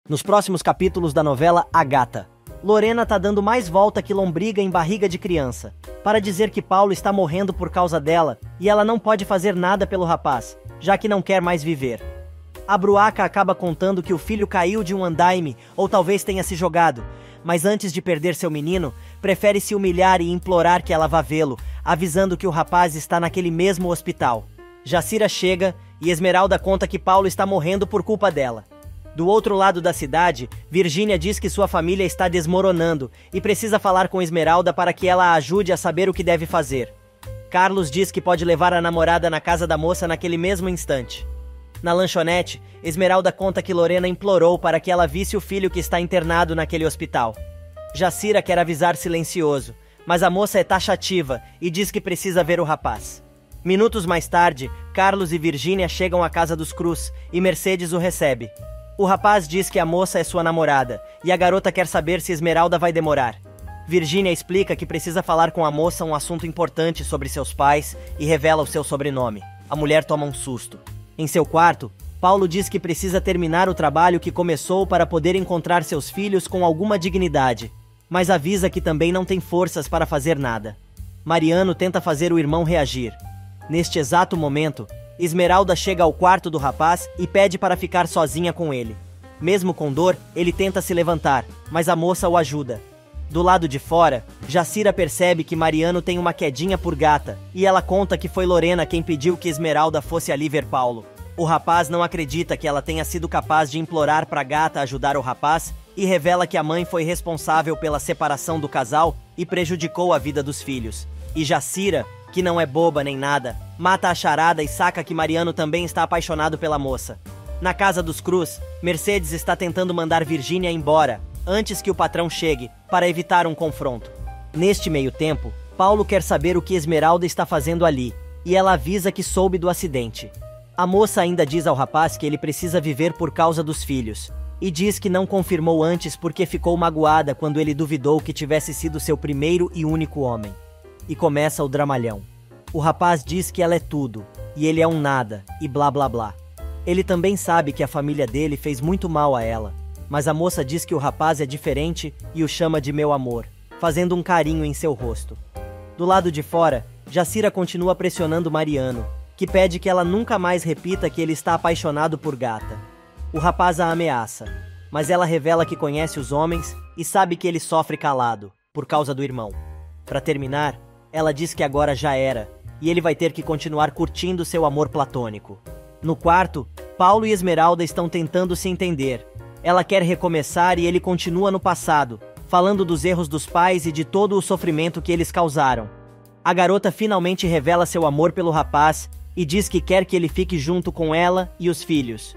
Nos próximos capítulos da novela A Gata, Lorena tá dando mais volta que lombriga em barriga de criança, para dizer que Paulo está morrendo por causa dela e ela não pode fazer nada pelo rapaz, já que não quer mais viver. A Bruaca acaba contando que o filho caiu de um andaime ou talvez tenha se jogado, mas antes de perder seu menino, prefere se humilhar e implorar que ela vá vê-lo, avisando que o rapaz está naquele mesmo hospital. Jacira chega e Esmeralda conta que Paulo está morrendo por culpa dela. Do outro lado da cidade, Virgínia diz que sua família está desmoronando e precisa falar com Esmeralda para que ela a ajude a saber o que deve fazer. Carlos diz que pode levar a namorada na casa da moça naquele mesmo instante. Na lanchonete, Esmeralda conta que Lorena implorou para que ela visse o filho que está internado naquele hospital. Jacira quer avisar silencioso, mas a moça é taxativa e diz que precisa ver o rapaz. Minutos mais tarde, Carlos e Virgínia chegam à casa dos Cruz e Mercedes o recebe. O rapaz diz que a moça é sua namorada, e a garota quer saber se Esmeralda vai demorar. Virgínia explica que precisa falar com a moça um assunto importante sobre seus pais e revela o seu sobrenome. A mulher toma um susto. Em seu quarto, Paulo diz que precisa terminar o trabalho que começou para poder encontrar seus filhos com alguma dignidade, mas avisa que também não tem forças para fazer nada. Mariano tenta fazer o irmão reagir. Neste exato momento, Esmeralda chega ao quarto do rapaz e pede para ficar sozinha com ele. Mesmo com dor, ele tenta se levantar, mas a moça o ajuda. Do lado de fora, Jacira percebe que Mariano tem uma quedinha por Gata, e ela conta que foi Lorena quem pediu que Esmeralda fosse ali ver Paulo. O rapaz não acredita que ela tenha sido capaz de implorar para Gata ajudar o rapaz e revela que a mãe foi responsável pela separação do casal e prejudicou a vida dos filhos. E Jacira, que não é boba nem nada, mata a charada e saca que Mariano também está apaixonado pela moça. Na casa dos Cruz, Mercedes está tentando mandar Virgínia embora, antes que o patrão chegue, para evitar um confronto. Neste meio tempo, Paulo quer saber o que Esmeralda está fazendo ali, e ela avisa que soube do acidente. A moça ainda diz ao rapaz que ele precisa viver por causa dos filhos, e diz que não confirmou antes porque ficou magoada quando ele duvidou que tivesse sido seu primeiro e único homem. E começa o dramalhão. O rapaz diz que ela é tudo, e ele é um nada, e blá blá blá. Ele também sabe que a família dele fez muito mal a ela, mas a moça diz que o rapaz é diferente e o chama de meu amor, fazendo um carinho em seu rosto. Do lado de fora, Jacira continua pressionando Mariano, que pede que ela nunca mais repita que ele está apaixonado por Gata. O rapaz a ameaça, mas ela revela que conhece os homens e sabe que ele sofre calado, por causa do irmão. Para terminar, ela diz que agora já era, e ele vai ter que continuar curtindo seu amor platônico. No quarto, Paulo e Esmeralda estão tentando se entender. Ela quer recomeçar e ele continua no passado, falando dos erros dos pais e de todo o sofrimento que eles causaram. A garota finalmente revela seu amor pelo rapaz e diz que quer que ele fique junto com ela e os filhos.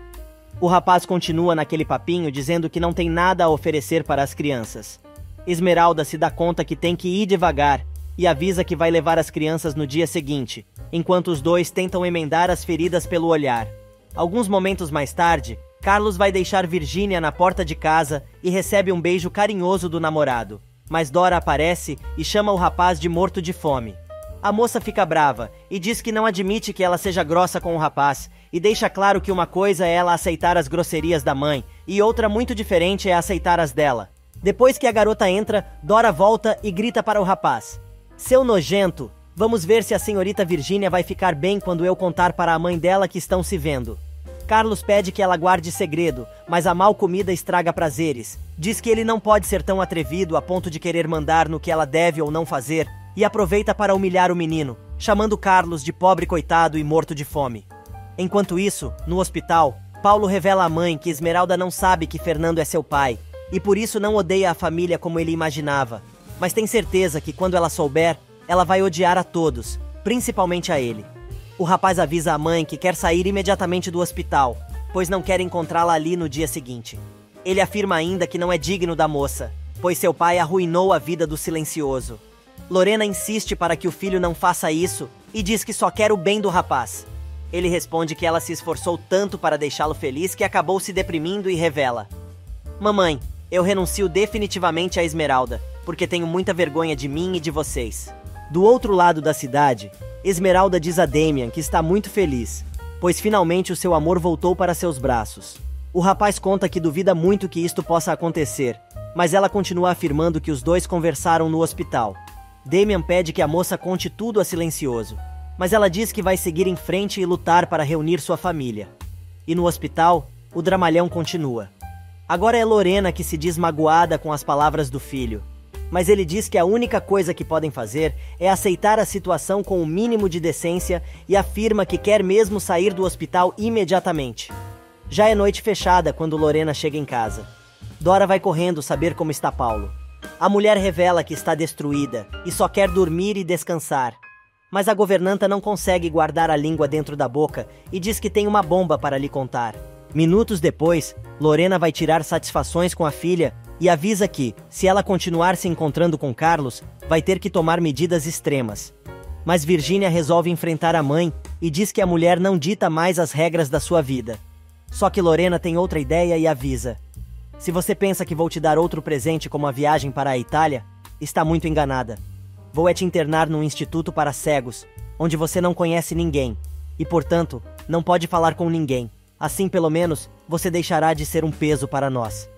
O rapaz continua naquele papinho dizendo que não tem nada a oferecer para as crianças. Esmeralda se dá conta que tem que ir devagar e avisa que vai levar as crianças no dia seguinte, enquanto os dois tentam emendar as feridas pelo olhar. Alguns momentos mais tarde, Carlos vai deixar Virgínia na porta de casa e recebe um beijo carinhoso do namorado. Mas Dora aparece e chama o rapaz de morto de fome. A moça fica brava e diz que não admite que ela seja grossa com o rapaz e deixa claro que uma coisa é ela aceitar as grosserias da mãe e outra muito diferente é aceitar as dela. Depois que a garota entra, Dora volta e grita para o rapaz: "Seu nojento, vamos ver se a senhorita Virgínia vai ficar bem quando eu contar para a mãe dela que estão se vendo." Carlos pede que ela guarde segredo, mas a mal comida estraga prazeres. Diz que ele não pode ser tão atrevido a ponto de querer mandar no que ela deve ou não fazer, e aproveita para humilhar o menino, chamando Carlos de pobre coitado e morto de fome. Enquanto isso, no hospital, Paulo revela à mãe que Esmeralda não sabe que Fernando é seu pai, e por isso não odeia a família como ele imaginava, mas tem certeza que quando ela souber, ela vai odiar a todos, principalmente a ele. O rapaz avisa a mãe que quer sair imediatamente do hospital, pois não quer encontrá-la ali no dia seguinte. Ele afirma ainda que não é digno da moça, pois seu pai arruinou a vida do silencioso. Lorena insiste para que o filho não faça isso e diz que só quer o bem do rapaz. Ele responde que ela se esforçou tanto para deixá-lo feliz que acabou se deprimindo e revela: "Mamãe, eu renuncio definitivamente a Esmeralda, porque tenho muita vergonha de mim e de vocês." Do outro lado da cidade, Esmeralda diz a Damian que está muito feliz, pois finalmente o seu amor voltou para seus braços. O rapaz conta que duvida muito que isto possa acontecer, mas ela continua afirmando que os dois conversaram no hospital. Damian pede que a moça conte tudo a Silencioso, mas ela diz que vai seguir em frente e lutar para reunir sua família. E no hospital, o dramalhão continua. Agora é Lorena que se diz magoada com as palavras do filho, mas ele diz que a única coisa que podem fazer é aceitar a situação com o mínimo de decência e afirma que quer mesmo sair do hospital imediatamente. Já é noite fechada quando Lorena chega em casa. Dora vai correndo saber como está Paulo. A mulher revela que está destruída e só quer dormir e descansar. Mas a governanta não consegue guardar a língua dentro da boca e diz que tem uma bomba para lhe contar. Minutos depois, Lorena vai tirar satisfações com a filha e avisa que, se ela continuar se encontrando com Carlos, vai ter que tomar medidas extremas. Mas Virgínia resolve enfrentar a mãe e diz que a mulher não dita mais as regras da sua vida. Só que Lorena tem outra ideia e avisa: se você pensa que vou te dar outro presente como a viagem para a Itália, está muito enganada. Vou te internar num instituto para cegos, onde você não conhece ninguém, e portanto, não pode falar com ninguém. Assim, pelo menos, você deixará de ser um peso para nós.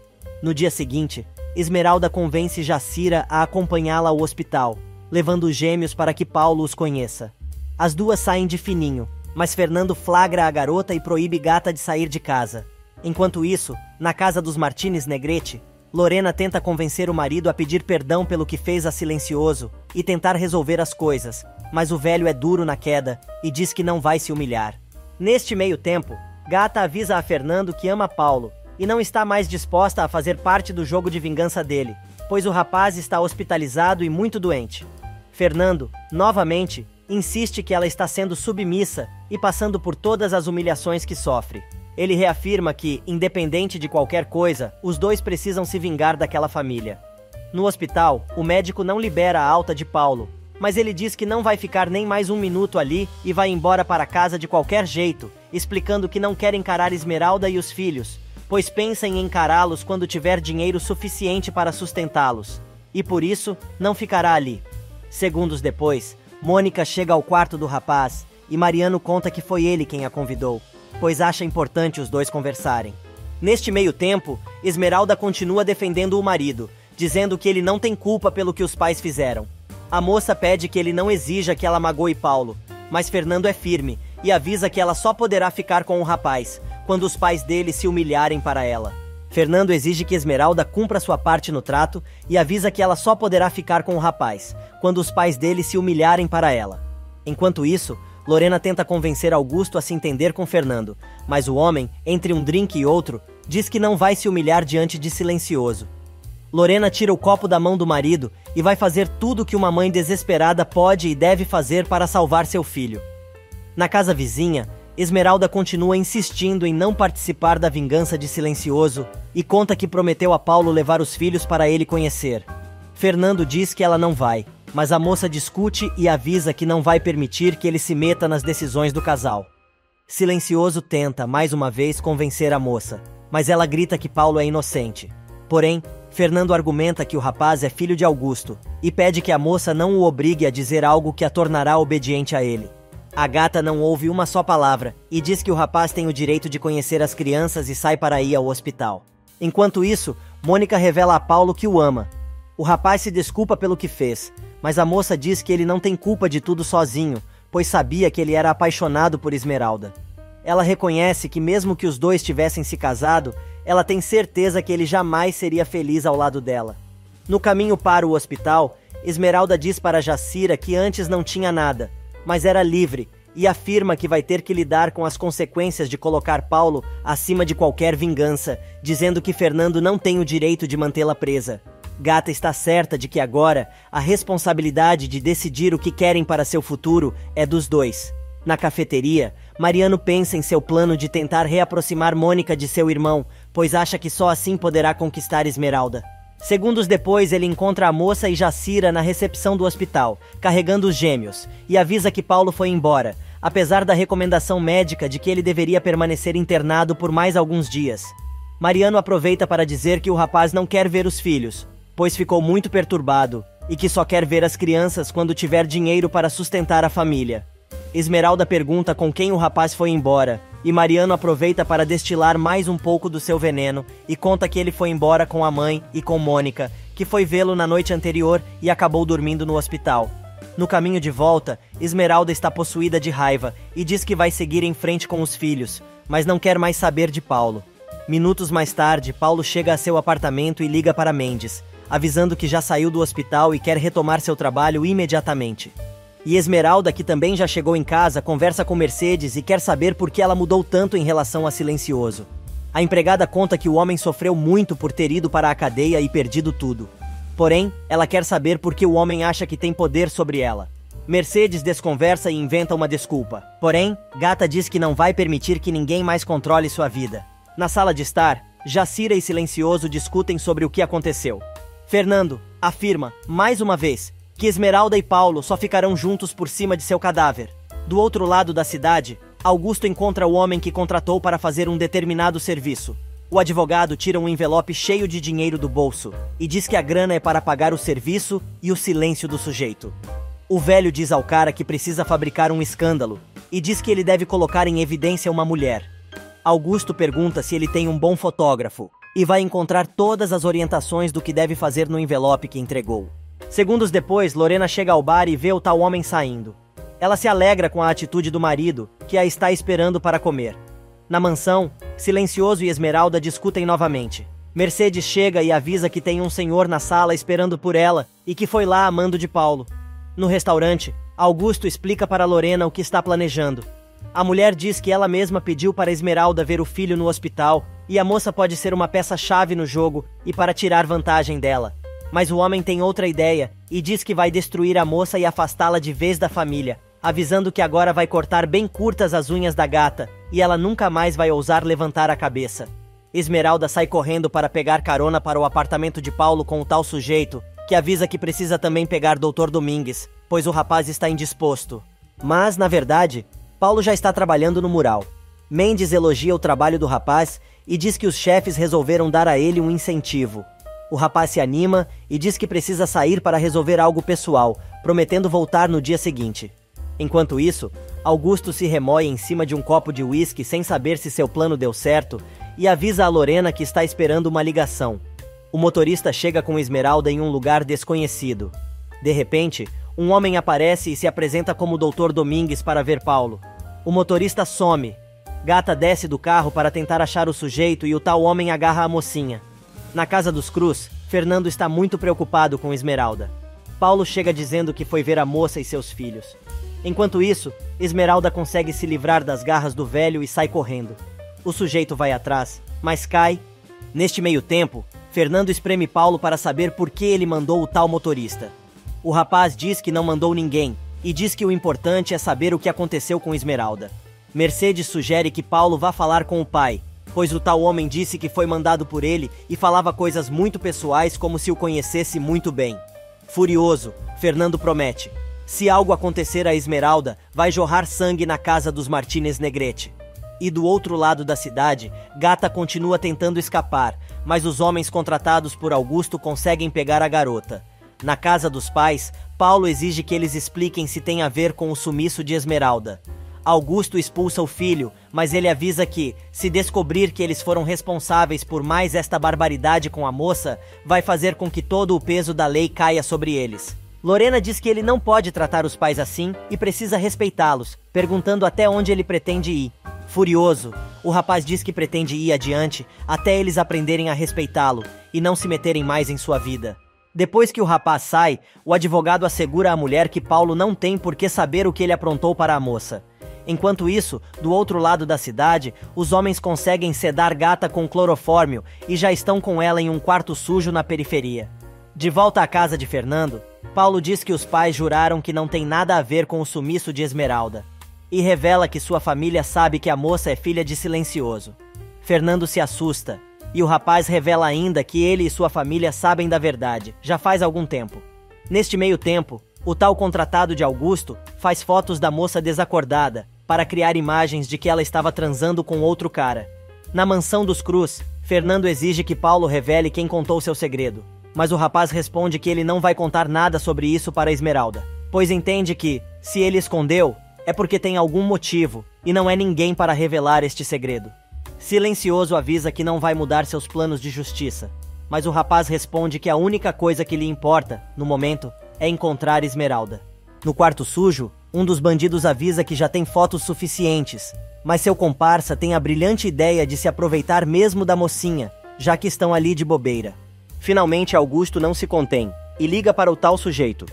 No dia seguinte, Esmeralda convence Jacira a acompanhá-la ao hospital, levando os gêmeos para que Paulo os conheça. As duas saem de fininho, mas Fernando flagra a garota e proíbe Gata de sair de casa. Enquanto isso, na casa dos Martínez Negrete, Lorena tenta convencer o marido a pedir perdão pelo que fez a Silencioso e tentar resolver as coisas, mas o velho é duro na queda e diz que não vai se humilhar. Neste meio tempo, Gata avisa a Fernando que ama Paulo e não está mais disposta a fazer parte do jogo de vingança dele, pois o rapaz está hospitalizado e muito doente. Fernando, novamente, insiste que ela está sendo submissa e passando por todas as humilhações que sofre. Ele reafirma que, independente de qualquer coisa, os dois precisam se vingar daquela família. No hospital, o médico não libera a alta de Paulo, mas ele diz que não vai ficar nem mais um minuto ali e vai embora para casa de qualquer jeito, explicando que não quer encarar Esmeralda e os filhos, pois pensa em encará-los quando tiver dinheiro suficiente para sustentá-los, e por isso não ficará ali. Segundos depois, Mônica chega ao quarto do rapaz e Mariano conta que foi ele quem a convidou, pois acha importante os dois conversarem. Neste meio tempo, Esmeralda continua defendendo o marido, dizendo que ele não tem culpa pelo que os pais fizeram. A moça pede que ele não exija que ela magoe Paulo, mas Fernando é firme e avisa que ela só poderá ficar com o rapaz quando os pais dele se humilharem para ela. Fernando exige que Esmeralda cumpra sua parte no trato e avisa que ela só poderá ficar com o rapaz quando os pais dele se humilharem para ela. Enquanto isso, Lorena tenta convencer Augusto a se entender com Fernando, mas o homem, entre um drink e outro, diz que não vai se humilhar diante de Silencioso. Lorena tira o copo da mão do marido e vai fazer tudo o que uma mãe desesperada pode e deve fazer para salvar seu filho. Na casa vizinha, Esmeralda continua insistindo em não participar da vingança de Silencioso e conta que prometeu a Paulo levar os filhos para ele conhecer. Fernando diz que ela não vai, mas a moça discute e avisa que não vai permitir que ele se meta nas decisões do casal. Silencioso tenta, mais uma vez, convencer a moça, mas ela grita que Paulo é inocente. Porém, Fernando argumenta que o rapaz é filho de Augusto e pede que a moça não o obrigue a dizer algo que a tornará obediente a ele. A gata não ouve uma só palavra e diz que o rapaz tem o direito de conhecer as crianças e sai para ir ao hospital. Enquanto isso, Mônica revela a Paulo que o ama. O rapaz se desculpa pelo que fez, mas a moça diz que ele não tem culpa de tudo sozinho, pois sabia que ele era apaixonado por Esmeralda. Ela reconhece que mesmo que os dois tivessem se casado, ela tem certeza que ele jamais seria feliz ao lado dela. No caminho para o hospital, Esmeralda diz para Jacira que antes não tinha nada, mas era livre, e afirma que vai ter que lidar com as consequências de colocar Paulo acima de qualquer vingança, dizendo que Fernando não tem o direito de mantê-la presa. Gata está certa de que agora a responsabilidade de decidir o que querem para seu futuro é dos dois. Na cafeteria, Mariano pensa em seu plano de tentar reaproximar Mônica de seu irmão, pois acha que só assim poderá conquistar Esmeralda. Segundos depois, ele encontra a moça e Jacira na recepção do hospital, carregando os gêmeos, e avisa que Paulo foi embora, apesar da recomendação médica de que ele deveria permanecer internado por mais alguns dias. Mariano aproveita para dizer que o rapaz não quer ver os filhos, pois ficou muito perturbado, e que só quer ver as crianças quando tiver dinheiro para sustentar a família. Esmeralda pergunta com quem o rapaz foi embora, e Mariano aproveita para destilar mais um pouco do seu veneno e conta que ele foi embora com a mãe e com Mônica, que foi vê-lo na noite anterior e acabou dormindo no hospital. No caminho de volta, Esmeralda está possuída de raiva e diz que vai seguir em frente com os filhos, mas não quer mais saber de Paulo. Minutos mais tarde, Paulo chega a seu apartamento e liga para Mendes, avisando que já saiu do hospital e quer retomar seu trabalho imediatamente. E Esmeralda, que também já chegou em casa, conversa com Mercedes e quer saber por que ela mudou tanto em relação a Silencioso. A empregada conta que o homem sofreu muito por ter ido para a cadeia e perdido tudo. Porém, ela quer saber por que o homem acha que tem poder sobre ela. Mercedes desconversa e inventa uma desculpa. Porém, Gata diz que não vai permitir que ninguém mais controle sua vida. Na sala de estar, Jacira e Silencioso discutem sobre o que aconteceu. Fernando afirma, mais uma vez, que Esmeralda e Paulo só ficarão juntos por cima de seu cadáver. Do outro lado da cidade, Augusto encontra o homem que contratou para fazer um determinado serviço. O advogado tira um envelope cheio de dinheiro do bolso e diz que a grana é para pagar o serviço e o silêncio do sujeito. O velho diz ao cara que precisa fabricar um escândalo e diz que ele deve colocar em evidência uma mulher. Augusto pergunta se ele tem um bom fotógrafo e vai encontrar todas as orientações do que deve fazer no envelope que entregou. Segundos depois, Lorena chega ao bar e vê o tal homem saindo. Ela se alegra com a atitude do marido, que a está esperando para comer. Na mansão, Silencioso e Esmeralda discutem novamente. Mercedes chega e avisa que tem um senhor na sala esperando por ela e que foi lá a mando de Paulo. No restaurante, Augusto explica para Lorena o que está planejando. A mulher diz que ela mesma pediu para Esmeralda ver o filho no hospital e a moça pode ser uma peça-chave no jogo e para tirar vantagem dela. Mas o homem tem outra ideia e diz que vai destruir a moça e afastá-la de vez da família, avisando que agora vai cortar bem curtas as unhas da gata e ela nunca mais vai ousar levantar a cabeça. Esmeralda sai correndo para pegar carona para o apartamento de Paulo com o tal sujeito, que avisa que precisa também pegar Dr. Domingues, pois o rapaz está indisposto. Mas, na verdade, Paulo já está trabalhando no mural. Mendes elogia o trabalho do rapaz e diz que os chefes resolveram dar a ele um incentivo. O rapaz se anima e diz que precisa sair para resolver algo pessoal, prometendo voltar no dia seguinte. Enquanto isso, Augusto se remoe em cima de um copo de uísque sem saber se seu plano deu certo e avisa a Lorena que está esperando uma ligação. O motorista chega com Esmeralda em um lugar desconhecido. De repente, um homem aparece e se apresenta como Dr. Domingues para ver Paulo. O motorista some. Gata desce do carro para tentar achar o sujeito e o tal homem agarra a mocinha. Na casa dos Cruz, Fernando está muito preocupado com Esmeralda. Paulo chega dizendo que foi ver a moça e seus filhos. Enquanto isso, Esmeralda consegue se livrar das garras do velho e sai correndo. O sujeito vai atrás, mas cai. Neste meio tempo, Fernando espreme Paulo para saber por que ele mandou o tal motorista. O rapaz diz que não mandou ninguém e diz que o importante é saber o que aconteceu com Esmeralda. Mercedes sugere que Paulo vá falar com o pai, pois o tal homem disse que foi mandado por ele e falava coisas muito pessoais como se o conhecesse muito bem. Furioso, Fernando promete: se algo acontecer a Esmeralda, vai jorrar sangue na casa dos Martínez Negrete. E do outro lado da cidade, Gata continua tentando escapar, mas os homens contratados por Augusto conseguem pegar a garota. Na casa dos pais, Paulo exige que eles expliquem se tem a ver com o sumiço de Esmeralda. Augusto expulsa o filho, mas ele avisa que, se descobrir que eles foram responsáveis por mais esta barbaridade com a moça, vai fazer com que todo o peso da lei caia sobre eles. Lorena diz que ele não pode tratar os pais assim e precisa respeitá-los, perguntando até onde ele pretende ir. Furioso, o rapaz diz que pretende ir adiante até eles aprenderem a respeitá-lo e não se meterem mais em sua vida. Depois que o rapaz sai, o advogado assegura à mulher que Paulo não tem por que saber o que ele aprontou para a moça. Enquanto isso, do outro lado da cidade, os homens conseguem sedar Gata com clorofórmio e já estão com ela em um quarto sujo na periferia. De volta à casa de Fernando, Paulo diz que os pais juraram que não tem nada a ver com o sumiço de Esmeralda e revela que sua família sabe que a moça é filha de Silencioso. Fernando se assusta e o rapaz revela ainda que ele e sua família sabem da verdade, já faz algum tempo. Neste meio tempo, o tal contratado de Augusto faz fotos da moça desacordada para criar imagens de que ela estava transando com outro cara. Na mansão dos Cruz, Fernando exige que Paulo revele quem contou seu segredo, mas o rapaz responde que ele não vai contar nada sobre isso para Esmeralda, pois entende que, se ele escondeu, é porque tem algum motivo, e não é ninguém para revelar este segredo. Silencioso avisa que não vai mudar seus planos de justiça, mas o rapaz responde que a única coisa que lhe importa, no momento, é encontrar Esmeralda. No quarto sujo, um dos bandidos avisa que já tem fotos suficientes, mas seu comparsa tem a brilhante ideia de se aproveitar mesmo da mocinha, já que estão ali de bobeira. Finalmente Augusto não se contém, e liga para o tal sujeito.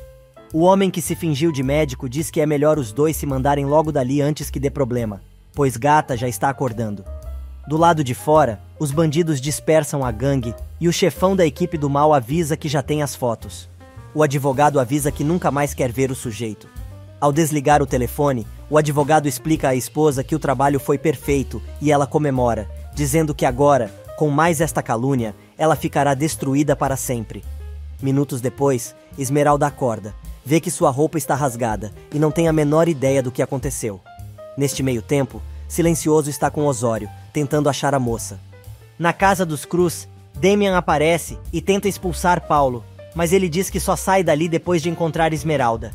O homem que se fingiu de médico diz que é melhor os dois se mandarem logo dali antes que dê problema, pois Gata já está acordando. Do lado de fora, os bandidos dispersam a gangue e o chefão da equipe do mal avisa que já tem as fotos. O advogado avisa que nunca mais quer ver o sujeito. Ao desligar o telefone, o advogado explica à esposa que o trabalho foi perfeito e ela comemora, dizendo que agora, com mais esta calúnia, ela ficará destruída para sempre. Minutos depois, Esmeralda acorda, vê que sua roupa está rasgada e não tem a menor ideia do que aconteceu. Neste meio tempo, Silencioso está com Osório, tentando achar a moça. Na casa dos Cruz, Damian aparece e tenta expulsar Paulo, mas ele diz que só sai dali depois de encontrar Esmeralda.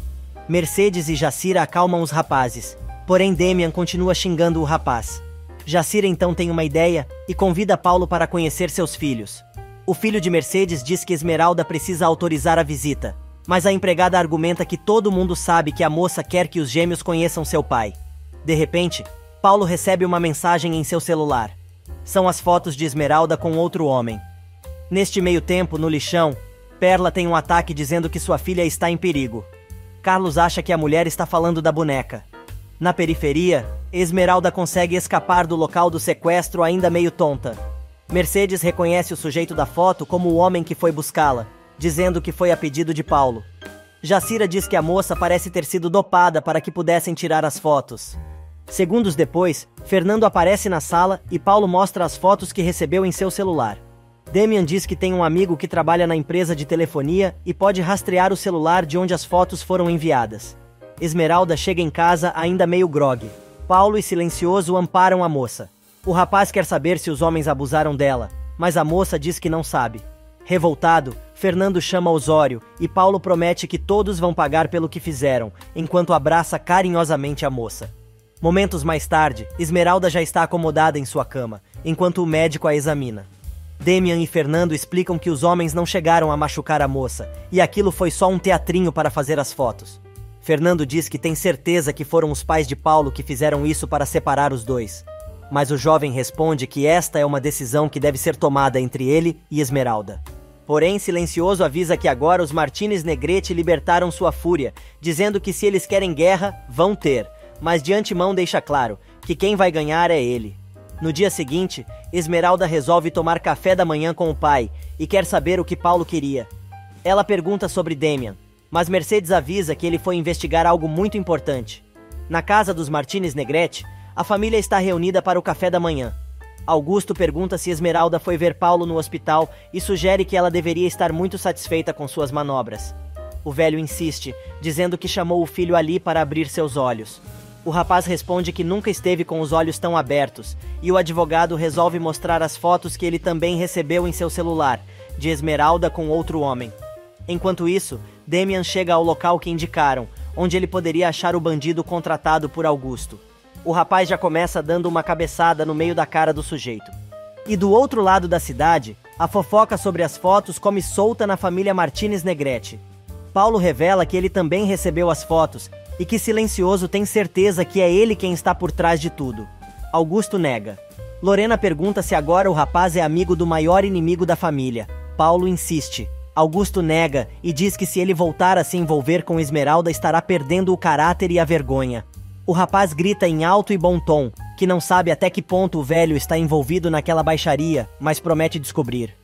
Mercedes e Jacira acalmam os rapazes, porém Damian continua xingando o rapaz. Jacira então tem uma ideia e convida Paulo para conhecer seus filhos. O filho de Mercedes diz que Esmeralda precisa autorizar a visita, mas a empregada argumenta que todo mundo sabe que a moça quer que os gêmeos conheçam seu pai. De repente, Paulo recebe uma mensagem em seu celular. São as fotos de Esmeralda com outro homem. Neste meio tempo, no lixão, Perla tem um ataque dizendo que sua filha está em perigo. Carlos acha que a mulher está falando da boneca. Na periferia, Esmeralda consegue escapar do local do sequestro ainda meio tonta. Mercedes reconhece o sujeito da foto como o homem que foi buscá-la, dizendo que foi a pedido de Paulo. Jacira diz que a moça parece ter sido dopada para que pudessem tirar as fotos. Segundos depois, Fernando aparece na sala e Paulo mostra as fotos que recebeu em seu celular. Damian diz que tem um amigo que trabalha na empresa de telefonia e pode rastrear o celular de onde as fotos foram enviadas. Esmeralda chega em casa ainda meio grogue. Paulo e Silencioso amparam a moça. O rapaz quer saber se os homens abusaram dela, mas a moça diz que não sabe. Revoltado, Fernando chama Osório e Paulo promete que todos vão pagar pelo que fizeram, enquanto abraça carinhosamente a moça. Momentos mais tarde, Esmeralda já está acomodada em sua cama, enquanto o médico a examina. Damian e Fernando explicam que os homens não chegaram a machucar a moça, e aquilo foi só um teatrinho para fazer as fotos. Fernando diz que tem certeza que foram os pais de Paulo que fizeram isso para separar os dois. Mas o jovem responde que esta é uma decisão que deve ser tomada entre ele e Esmeralda. Porém, Silencioso avisa que agora os Martínez Negrete libertaram sua fúria, dizendo que se eles querem guerra, vão ter, mas de antemão deixa claro que quem vai ganhar é ele. No dia seguinte, Esmeralda resolve tomar café da manhã com o pai e quer saber o que Paulo queria. Ela pergunta sobre Damian, mas Mercedes avisa que ele foi investigar algo muito importante. Na casa dos Martínez Negrete, a família está reunida para o café da manhã. Augusto pergunta se Esmeralda foi ver Paulo no hospital e sugere que ela deveria estar muito satisfeita com suas manobras. O velho insiste, dizendo que chamou o filho ali para abrir seus olhos. O rapaz responde que nunca esteve com os olhos tão abertos, e o advogado resolve mostrar as fotos que ele também recebeu em seu celular, de Esmeralda com outro homem. Enquanto isso, Damian chega ao local que indicaram, onde ele poderia achar o bandido contratado por Augusto. O rapaz já começa dando uma cabeçada no meio da cara do sujeito. E do outro lado da cidade, a fofoca sobre as fotos come solta na família Martínez Negrete. Paulo revela que ele também recebeu as fotos, e que Silencioso tem certeza que é ele quem está por trás de tudo. Augusto nega. Lorena pergunta se agora o rapaz é amigo do maior inimigo da família. Paulo insiste. Augusto nega e diz que se ele voltar a se envolver com Esmeralda estará perdendo o caráter e a vergonha. O rapaz grita em alto e bom tom, que não sabe até que ponto o velho está envolvido naquela baixaria, mas promete descobrir.